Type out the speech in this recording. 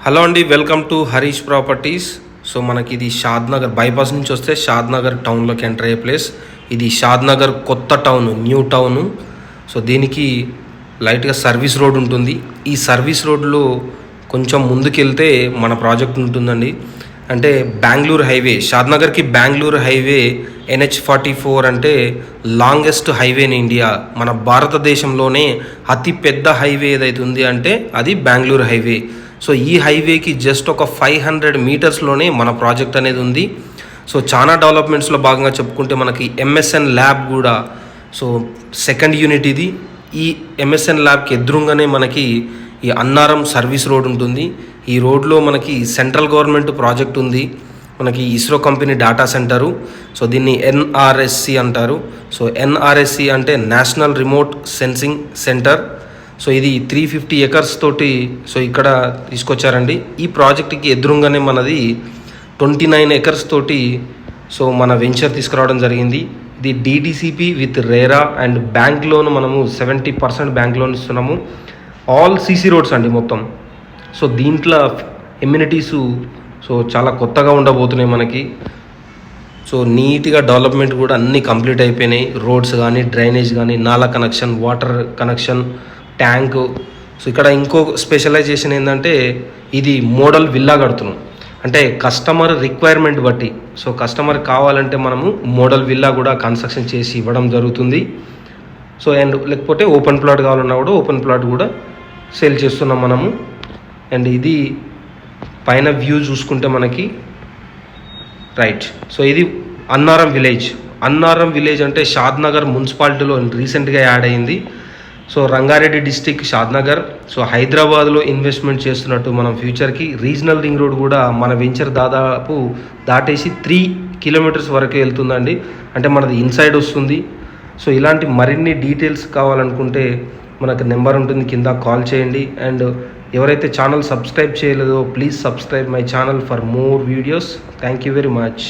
Hello అండి, welcome to Harish properties. So మనకి ఇది షాద్నగర్ బైపాస్ నుంచి వస్తే షాద్నగర్ టౌన్లోకి ఎంటర్ అయ్యే ప్లేస్. ఇది షాద్నగర్ కొత్త టౌన్, న్యూ టౌను. సో దీనికి లైట్గా సర్వీస్ రోడ్ ఉంటుంది. ఈ సర్వీస్ రోడ్లో కొంచెం ముందుకెళ్తే మన ప్రాజెక్ట్ ఉంటుందండి. అంటే బెంగళూరు హైవే, షాద్నగర్కి బెంగళూరు హైవే NH44 అంటే లాంగెస్ట్ హైవే ఇన్ ఇండియా. మన భారతదేశంలోనే అతి పెద్ద హైవే ఏదైతే ఉంది అంటే అది బెంగళూరు హైవే. సో ఈ హైవేకి జస్ట్ ఒక 500 మీటర్స్లోనే మన ప్రాజెక్ట్ అనేది ఉంది. సో చాలా డెవలప్మెంట్స్లో భాగంగా చెప్పుకుంటే మనకి MSN ల్యాబ్ కూడా, సో సెకండ్ యూనిట్ ఇది. ఈ MSN ల్యాబ్కి ఎదురుగానే మనకి ఈ అన్నారం సర్వీస్ రోడ్ ఉంటుంది. ఈ రోడ్లో మనకి సెంట్రల్ గవర్నమెంట్ ప్రాజెక్ట్ ఉంది, మనకి ISRO company data centre. So దీన్ని NRSC అంటారు. సో NRSC అంటే national remote sensing centre. So ఇది 350 ఎకర్స్ తోటి సో ఇక్కడ తీసుకొచ్చారండి. ఈ ప్రాజెక్ట్కి ఎదురుగానే మనది 29 ఎకర్స్ తోటి సో మన వెంచర్ తీసుకురావడం జరిగింది. ఇది DTCP with RERA and bank loan మనము 70% బ్యాంక్ లోన్ ఇస్తున్నాము. ఆల్ CC రోడ్స్ అండి మొత్తం. సో దీంట్లో ఎమ్యూనిటీసు సో చాలా కొత్తగా ఉండబోతున్నాయి మనకి. సో నీట్గా డెవలప్మెంట్ కూడా అన్నీ కంప్లీట్ అయిపోయినాయి. రోడ్స్ కానీ, డ్రైనేజ్ కానీ, నాలా connection, water connection, tank. So ఇక్కడ ఇంకో స్పెషలైజేషన్ ఏంటంటే ఇది మోడల్ విల్లా కడుతున్నాం. అంటే కస్టమర్ రిక్వైర్మెంట్ బట్టి, సో కస్టమర్ కావాలంటే మనము మోడల్ విల్లా కూడా కన్స్ట్రక్షన్ చేసి ఇవ్వడం జరుగుతుంది. సో అండ్ లేకపోతే ఓపెన్ ప్లాట్ కావాలన్నా కూడా ఓపెన్ ప్లాట్ కూడా సేల్ చేస్తున్నాం మనము. అండ్ ఇది పైన వ్యూ చూసుకుంటే మనకి రైట్. సో ఇది అన్నారం విలేజ్. అన్నారం విలేజ్ అంటే షాద్నగర్ మున్సిపాలిటీలో రీసెంట్గా యాడ్ అయింది. So Rangareddy district Shadnagar. So హైదరాబాద్లో ఇన్వెస్ట్మెంట్ చేస్తున్నట్టు మనం ఫ్యూచర్కి రీజనల్ రింగ్ రోడ్ కూడా మన వెంచర్ దాదాపు దాటేసి 3 కిలోమీటర్స్ వరకు వెళ్తుందండి. అంటే మనది ఇన్సైడ్ వస్తుంది. సో ఇలాంటి మరిన్ని డీటెయిల్స్ కావాలనుకుంటే మనకు నెంబర్ ఉంటుంది, కింద కాల్ చేయండి. అండ్ ఎవరైతే ఛానల్ సబ్స్క్రైబ్ చేయలేదో please subscribe my channel for more videos. Thank you very much.